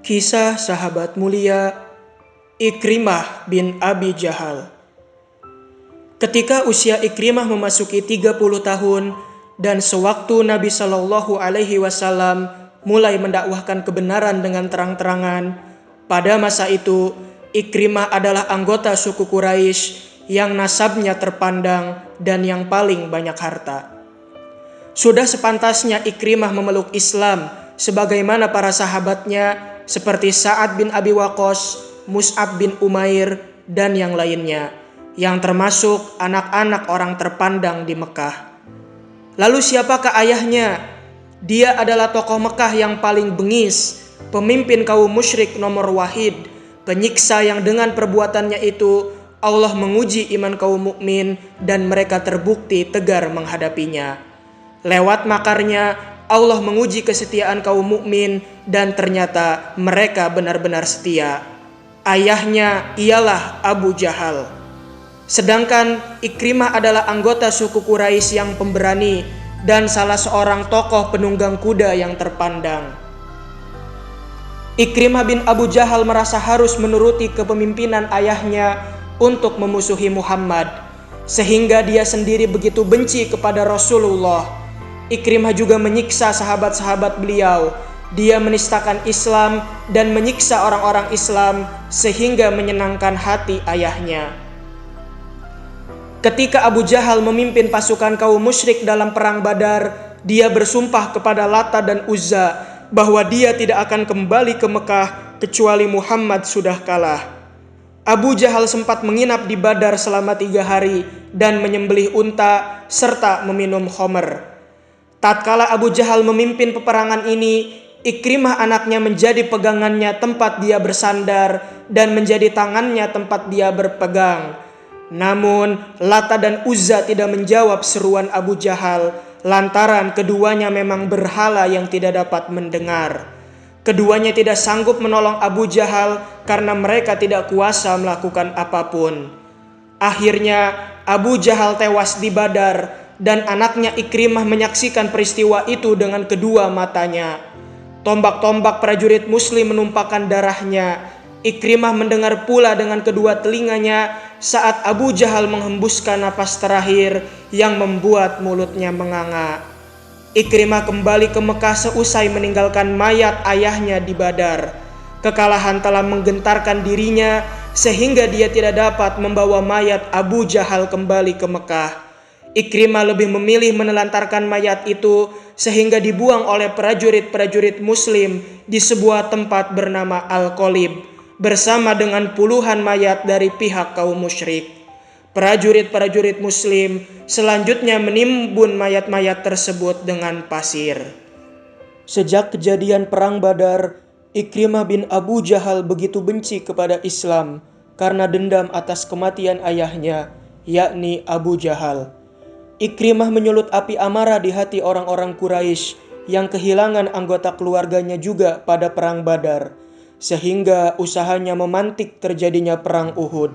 Kisah sahabat mulia Ikrimah bin Abi Jahal. Ketika usia Ikrimah memasuki 30 tahun dan sewaktu Nabi Shallallahu Alaihi Wasallam mulai mendakwahkan kebenaran dengan terang-terangan, pada masa itu Ikrimah adalah anggota suku Quraisy yang nasabnya terpandang dan yang paling banyak harta. Sudah sepantasnya Ikrimah memeluk Islam sebagaimana para sahabatnya seperti Sa'ad bin Abi Waqqas, Mus'ab bin Umair, dan yang lainnya, yang termasuk anak-anak orang terpandang di Mekah. Lalu siapakah ayahnya? Dia adalah tokoh Mekah yang paling bengis, pemimpin kaum musyrik nomor wahid, penyiksa yang dengan perbuatannya itu Allah menguji iman kaum mukmin dan mereka terbukti tegar menghadapinya. Lewat makarnya Allah menguji kesetiaan kaum mukmin dan ternyata mereka benar-benar setia. Ayahnya ialah Abu Jahal. Sedangkan Ikrimah adalah anggota suku Quraisy yang pemberani dan salah seorang tokoh penunggang kuda yang terpandang. Ikrimah bin Abu Jahal merasa harus menuruti kepemimpinan ayahnya untuk memusuhi Muhammad, sehingga dia sendiri begitu benci kepada Rasulullah. Ikrimah juga menyiksa sahabat-sahabat beliau. Dia menistakan Islam dan menyiksa orang-orang Islam sehingga menyenangkan hati ayahnya. Ketika Abu Jahal memimpin pasukan kaum musyrik dalam perang Badar, dia bersumpah kepada Lata dan Uzza bahwa dia tidak akan kembali ke Mekah kecuali Muhammad sudah kalah. Abu Jahal sempat menginap di Badar selama 3 hari dan menyembelih unta serta meminum khamr. Tatkala Abu Jahal memimpin peperangan ini, Ikrimah anaknya menjadi pegangannya tempat dia bersandar dan menjadi tangannya tempat dia berpegang. Namun Lata dan Uzza tidak menjawab seruan Abu Jahal lantaran keduanya memang berhala yang tidak dapat mendengar. Keduanya tidak sanggup menolong Abu Jahal karena mereka tidak kuasa melakukan apapun. Akhirnya Abu Jahal tewas di Badar dan anaknya Ikrimah menyaksikan peristiwa itu dengan kedua matanya. Tombak-tombak prajurit muslim menumpahkan darahnya. Ikrimah mendengar pula dengan kedua telinganya saat Abu Jahal menghembuskan napas terakhir yang membuat mulutnya menganga. Ikrimah kembali ke Mekah seusai meninggalkan mayat ayahnya di Badar. Kekalahan telah menggentarkan dirinya sehingga dia tidak dapat membawa mayat Abu Jahal kembali ke Mekah. Ikrimah lebih memilih menelantarkan mayat itu sehingga dibuang oleh prajurit-prajurit muslim di sebuah tempat bernama Al-Qalib bersama dengan puluhan mayat dari pihak kaum musyrik. Prajurit-prajurit muslim selanjutnya menimbun mayat-mayat tersebut dengan pasir. Sejak kejadian perang Badar, Ikrimah bin Abu Jahal begitu benci kepada Islam karena dendam atas kematian ayahnya, yakni Abu Jahal. Ikrimah menyulut api amarah di hati orang-orang Quraisy yang kehilangan anggota keluarganya juga pada perang Badar, sehingga usahanya memantik terjadinya perang Uhud.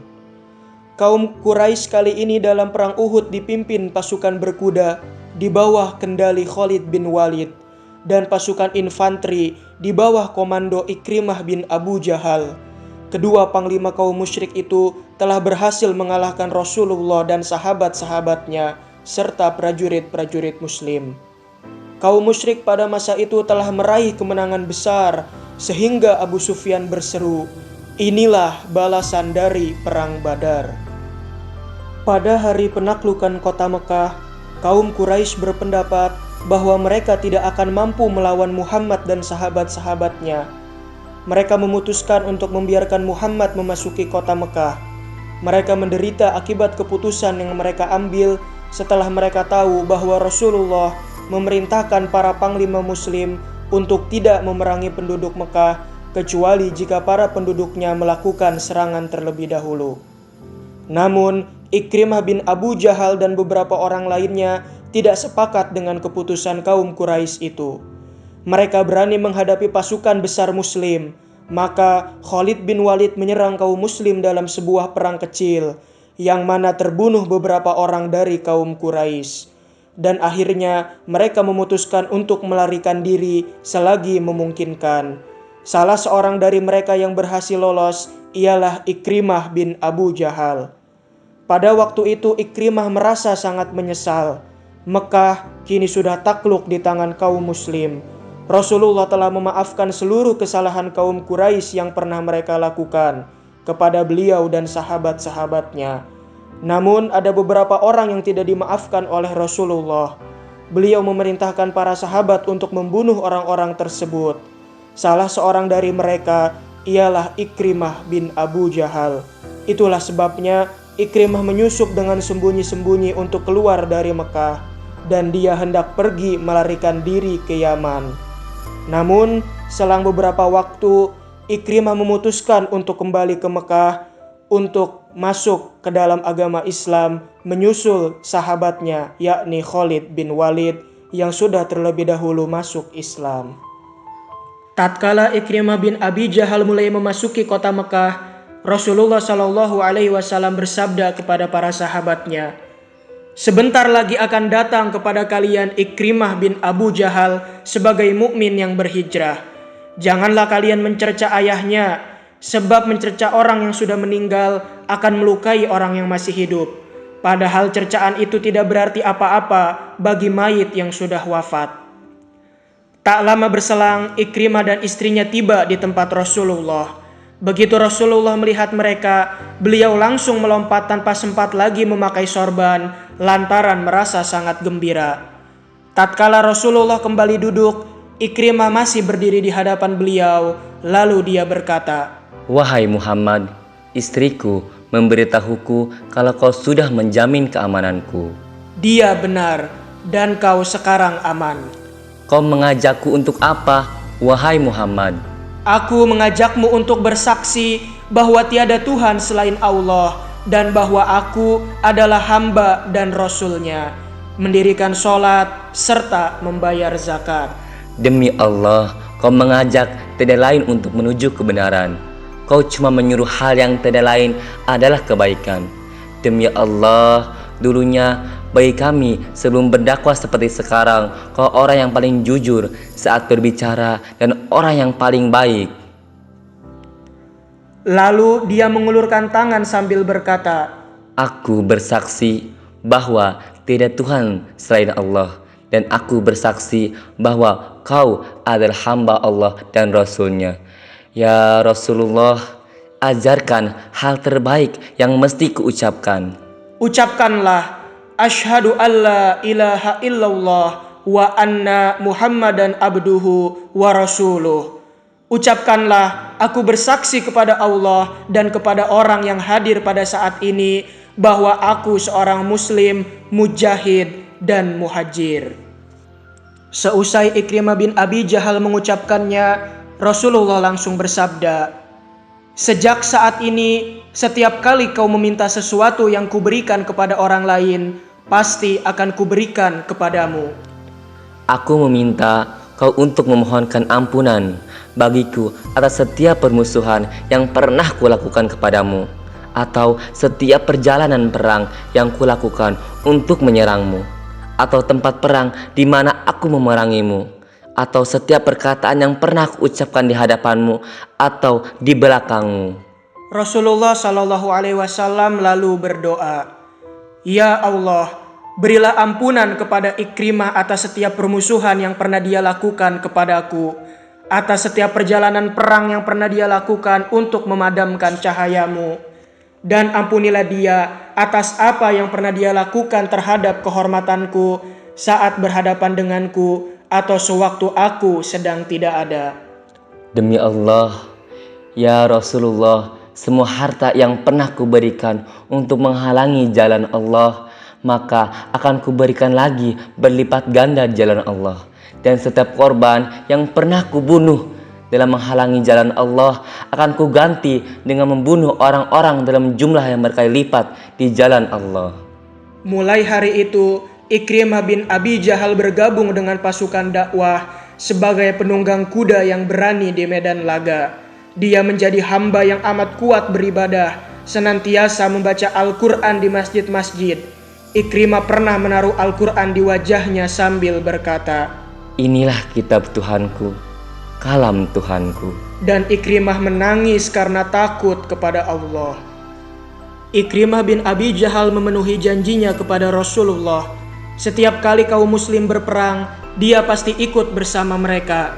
Kaum Quraisy kali ini dalam perang Uhud dipimpin pasukan berkuda di bawah kendali Khalid bin Walid dan pasukan infanteri di bawah komando Ikrimah bin Abu Jahal. Kedua panglima kaum musyrik itu telah berhasil mengalahkan Rasulullah dan sahabat-sahabatnya serta prajurit-prajurit muslim. Kaum musyrik pada masa itu telah meraih kemenangan besar sehingga Abu Sufyan berseru, "Inilah balasan dari perang Badar." Pada hari penaklukan kota Mekah, kaum Quraisy berpendapat bahwa mereka tidak akan mampu melawan Muhammad dan sahabat-sahabatnya. Mereka memutuskan untuk membiarkan Muhammad memasuki kota Mekah. Mereka menderita akibat keputusan yang mereka ambil setelah mereka tahu bahwa Rasulullah memerintahkan para panglima muslim untuk tidak memerangi penduduk Mekah kecuali jika para penduduknya melakukan serangan terlebih dahulu. Namun Ikrimah bin Abu Jahal dan beberapa orang lainnya tidak sepakat dengan keputusan kaum Quraisy itu. Mereka berani menghadapi pasukan besar muslim. Maka Khalid bin Walid menyerang kaum muslim dalam sebuah perang kecil yang mana terbunuh beberapa orang dari kaum Quraisy. Dan akhirnya mereka memutuskan untuk melarikan diri selagi memungkinkan. Salah seorang dari mereka yang berhasil lolos ialah Ikrimah bin Abu Jahal. Pada waktu itu Ikrimah merasa sangat menyesal. Mekah kini sudah takluk di tangan kaum muslim. Rasulullah telah memaafkan seluruh kesalahan kaum Quraisy yang pernah mereka lakukan kepada beliau dan sahabat-sahabatnya. Namun ada beberapa orang yang tidak dimaafkan oleh Rasulullah. Beliau memerintahkan para sahabat untuk membunuh orang-orang tersebut. Salah seorang dari mereka ialah Ikrimah bin Abu Jahal. Itulah sebabnya Ikrimah menyusup dengan sembunyi-sembunyi untuk keluar dari Mekah, dan dia hendak pergi melarikan diri ke Yaman. Namun selang beberapa waktu Ikrimah memutuskan untuk kembali ke Mekah untuk masuk ke dalam agama Islam, menyusul sahabatnya yakni Khalid bin Walid yang sudah terlebih dahulu masuk Islam. Tatkala Ikrimah bin Abi Jahal mulai memasuki kota Mekah, Rasulullah Shallallahu Alaihi Wasallam bersabda kepada para sahabatnya, "Sebentar lagi akan datang kepada kalian Ikrimah bin Abu Jahal sebagai mukmin yang berhijrah. Janganlah kalian mencerca ayahnya, sebab mencerca orang yang sudah meninggal akan melukai orang yang masih hidup. Padahal cercaan itu tidak berarti apa-apa bagi mayit yang sudah wafat." Tak lama berselang, Ikrimah dan istrinya tiba di tempat Rasulullah. Begitu Rasulullah melihat mereka, beliau langsung melompat tanpa sempat lagi memakai sorban lantaran merasa sangat gembira. Tatkala Rasulullah kembali duduk, Ikrimah masih berdiri di hadapan beliau, lalu dia berkata, "Wahai Muhammad, istriku memberitahuku kalau kau sudah menjamin keamananku." "Dia benar, dan kau sekarang aman." "Kau mengajakku untuk apa, wahai Muhammad?" "Aku mengajakmu untuk bersaksi bahwa tiada Tuhan selain Allah dan bahwa aku adalah hamba dan Rasul-Nya, mendirikan sholat serta membayar zakat." "Demi Allah, kau mengajak tidak lain untuk menuju kebenaran. Kau cuma menyuruh hal yang tidak lain adalah kebaikan. Demi Allah, dulunya bagi kami sebelum berdakwah seperti sekarang, kau orang yang paling jujur saat berbicara dan orang yang paling baik." Lalu dia mengulurkan tangan sambil berkata, "Aku bersaksi bahwa tidak Tuhan selain Allah, dan aku bersaksi bahwa kau adalah hamba Allah dan Rasul-Nya. Ya Rasulullah, ajarkan hal terbaik yang mesti kuucapkan." "Ucapkanlah, asyhadu alla ilaha illallah wa anna Muhammadan abduhu wa rasuluh." Ucapkanlah, aku bersaksi kepada Allah dan kepada orang yang hadir pada saat ini bahwa aku seorang muslim, mujahid dan muhajir. Seusai Ikrimah bin Abi Jahal mengucapkannya, Rasulullah langsung bersabda, "Sejak saat ini, setiap kali kau meminta sesuatu yang kuberikan kepada orang lain, pasti akan kuberikan kepadamu." "Aku meminta kau untuk memohonkan ampunan bagiku atas setiap permusuhan yang pernah kulakukan kepadamu, atau setiap perjalanan perang yang kulakukan untuk menyerangmu, atau tempat perang di mana aku memerangimu, atau setiap perkataan yang pernah kuucapkan di hadapanmu atau di belakangmu." Rasulullah Shallallahu Alaihi Wasallam lalu berdoa, "Ya Allah, berilah ampunan kepada Ikrimah atas setiap permusuhan yang pernah dia lakukan kepadaku, atas setiap perjalanan perang yang pernah dia lakukan untuk memadamkan cahayamu, dan ampunilah dia atas apa yang pernah dia lakukan terhadap kehormatanku saat berhadapan denganku atau sewaktu aku sedang tidak ada." "Demi Allah, ya Rasulullah, semua harta yang pernah kuberikan untuk menghalangi jalan Allah, maka akan kuberikan lagi berlipat ganda jalan Allah. Dan setiap korban yang pernah kubunuh dalam menghalangi jalan Allah akan kuganti dengan membunuh orang-orang dalam jumlah yang berkali lipat di jalan Allah." Mulai hari itu, Ikrimah bin Abi Jahal bergabung dengan pasukan dakwah sebagai penunggang kuda yang berani di medan laga. Dia menjadi hamba yang amat kuat beribadah, senantiasa membaca Al-Quran di masjid-masjid. Ikrimah pernah menaruh Al-Quran di wajahnya sambil berkata, "Inilah kitab Tuhanku, kalam Tuhanku. Dan Ikrimah menangis karena takut kepada Allah. Ikrimah bin Abi Jahal memenuhi janjinya kepada Rasulullah. Setiap kali kaum muslim berperang, dia pasti ikut bersama mereka.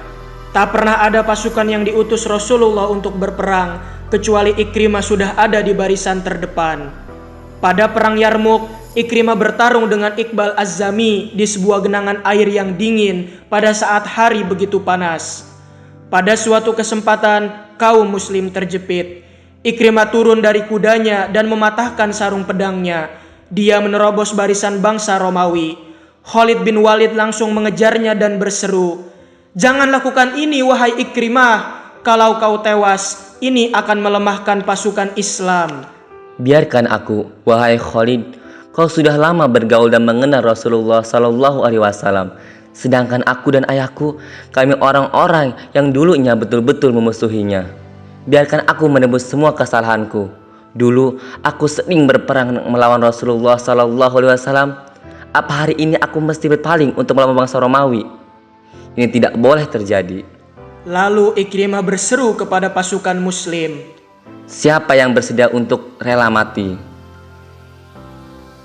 Tak pernah ada pasukan yang diutus Rasulullah untuk berperang, kecuali Ikrimah sudah ada di barisan terdepan. Pada perang Yarmuk, Ikrimah bertarung dengan Iqbal Az-Zami di sebuah genangan air yang dingin pada saat hari begitu panas. Pada suatu kesempatan, kaum muslim terjepit. Ikrimah turun dari kudanya dan mematahkan sarung pedangnya. Dia menerobos barisan bangsa Romawi. Khalid bin Walid langsung mengejarnya dan berseru, "Jangan lakukan ini, wahai Ikrimah. Kalau kau tewas, ini akan melemahkan pasukan Islam." Biarkan aku, wahai Khalid. Kau sudah lama bergaul dan mengenal Rasulullah Sallallahu Alaihi Wasallam. Sedangkan aku dan ayahku, kami orang-orang yang dulunya betul-betul memusuhinya. Biarkan aku menebus semua kesalahanku. Dulu aku sering berperang melawan Rasulullah Sallallahu Alaihi Wasallam. Apa hari ini aku mesti berpaling untuk melawan bangsa Romawi? Ini tidak boleh terjadi. Lalu Ikrimah berseru kepada pasukan muslim, Siapa yang bersedia untuk rela mati?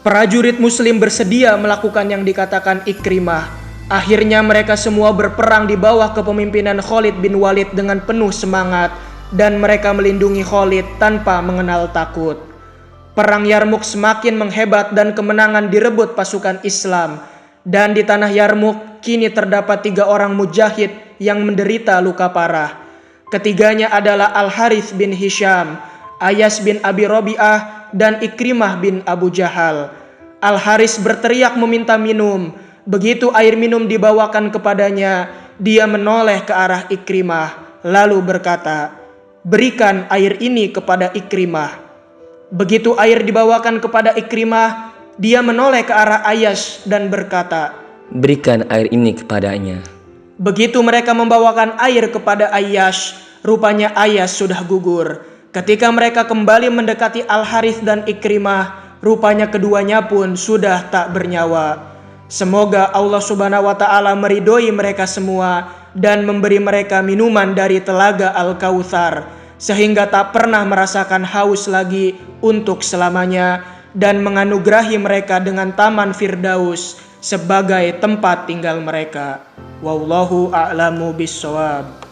prajurit muslim bersedia melakukan yang dikatakan Ikrimah. Akhirnya mereka semua berperang di bawah kepemimpinan Khalid bin Walid dengan penuh semangat, dan mereka melindungi Khalid tanpa mengenal takut. Perang Yarmuk semakin menghebat dan kemenangan direbut pasukan Islam. Dan di tanah Yarmuk kini terdapat 3 orang mujahid yang menderita luka parah. Ketiganya adalah Al-Harith bin Hisham, Ayas bin Abi Robi'ah, dan Ikrimah bin Abu Jahal. Al-Harith berteriak meminta minum. Begitu air minum dibawakan kepadanya, dia menoleh ke arah Ikrimah, lalu berkata, "Berikan air ini kepada Ikrimah." Begitu air dibawakan kepada Ikrimah, dia menoleh ke arah Ayas dan berkata, Berikan air ini kepadanya. Begitu mereka membawakan air kepada Ayas, rupanya Ayas sudah gugur. Ketika mereka kembali mendekati Al-Harith dan Ikrimah, rupanya keduanya pun sudah tak bernyawa. Semoga Allah Subhanahu wa Ta'ala meridhoi mereka semua dan memberi mereka minuman dari telaga Al-Kautsar, sehingga tak pernah merasakan haus lagi untuk selamanya, dan menganugerahi mereka dengan taman Firdaus sebagai tempat tinggal mereka. Wallahu a'lamu bissawab.